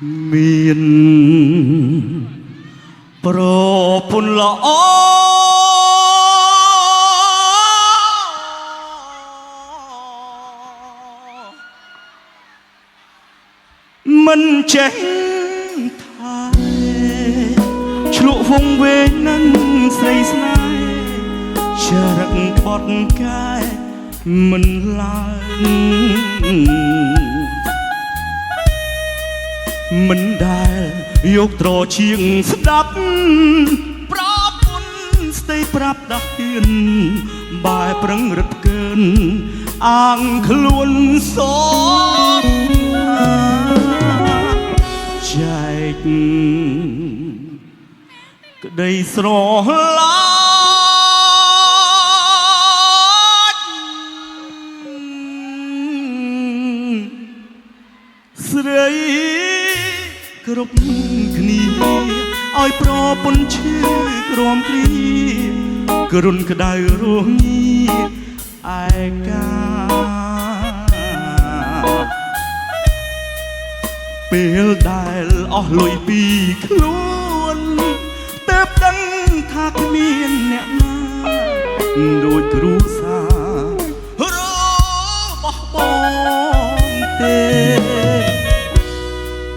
មានប្រពន្ធល្អមិនចេះថាឆ្លក់វងវែងនឹងស្រីស្នេហ៍ចរិតបត់កាយមិនឡើងមិនដែលយកត្រជាងស្ដាប់ប្រពន្ធស្ដីប្រាប់ដាស់តឿនបែប្រឹងរឹតកើនអាងខ្លួនសងចែកក្ដីស្រឡាញ់ស្រីគ្រប់គ្នាឲ្យប្រពន្ធឈឺក្រំគ្រីគ្រុនក្ដៅរស់ញីឯកាពេលដែលអស់លុយពីខ្លួនតែដឹងថាគ្មានអ្នកណាដូចគ្រួសាររបស់បងទេ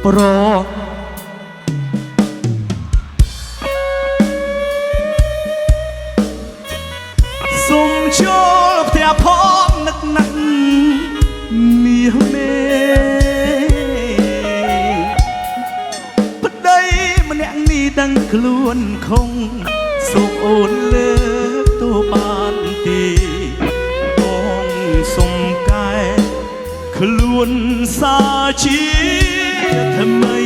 ប្រសុំចូលផ្ទះផងនឹកណាស់មាសមេប្តីម្នាក់នេះដឹងខ្លួនខំសុំអូនលើកទៅបានទេបងសុំកែខ្លួនសាជាថ្មី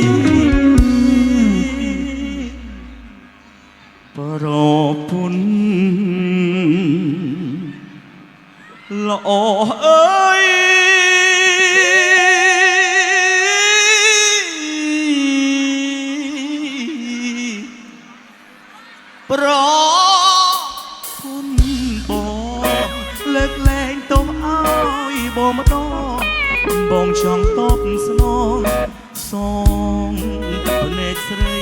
ប្រពន្ធល្អអើយប្រពន្ធបងលើកលែងទោសឲ្យបងម្ដងបងចង់តបស្នងសងភ្នែកស្រី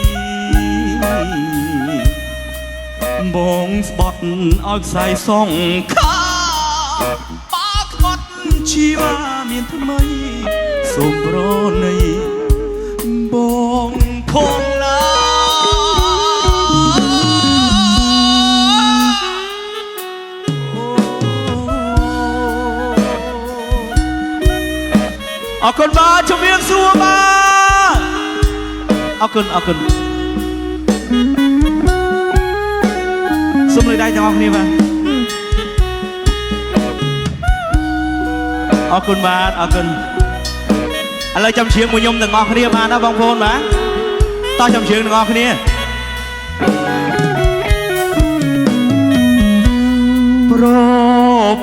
បងស្បត់ឲ្យខ្សែសងខាបាក្បត់ជីវ៉ាមានថ្មីសូមប្រណីបងផងណាអរគុណបាទជំរាបសួរបាទអរគុណសូមលើកដៃទាំងអស់គ្នាបាទអរគុណបាទអរគុណឥឡូវចាំជើងមួយខ្ញុំទាំងអស់គ្នាបាទណាបងប្អូនបាទតោះចាំជើងទាំងអស់គ្នាប្រ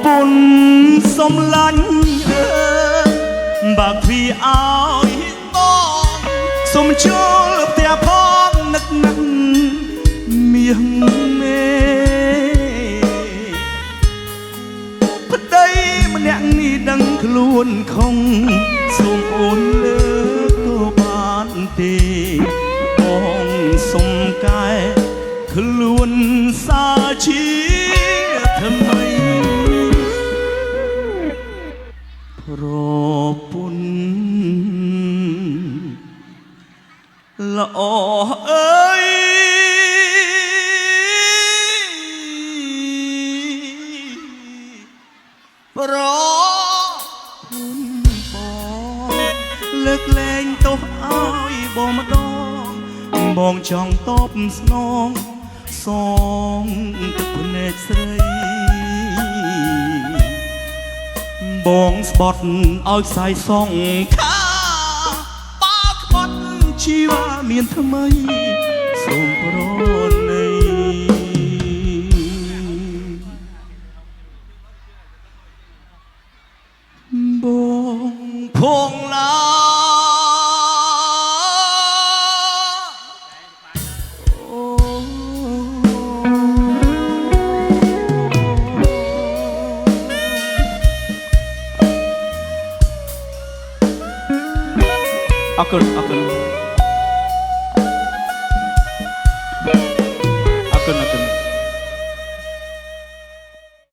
ពន្ធសំឡាញ់បើគ្វីឲ្យបងសុំចូលផ្ទះផងនឹកណាស់មាសមេប្តីម្នាក់នេះដឹងខ្លួនខំសូមអូនលើកទៅបានទេបងសុំកែខ្លួនសាជាថ្មីប្រពន្ធល្អអើយប្រពន្ធបងលើកលែងទោសឲ្យបងម្ដងបងចង់តបស្នងសងទឹកភ្នែកស្រីបងស្បត់ឲ្យខ្សែសងខាបាក្បត់ជីវ៉ាមានថ្មីសូមប្រណីបងផងឡាអរគុណ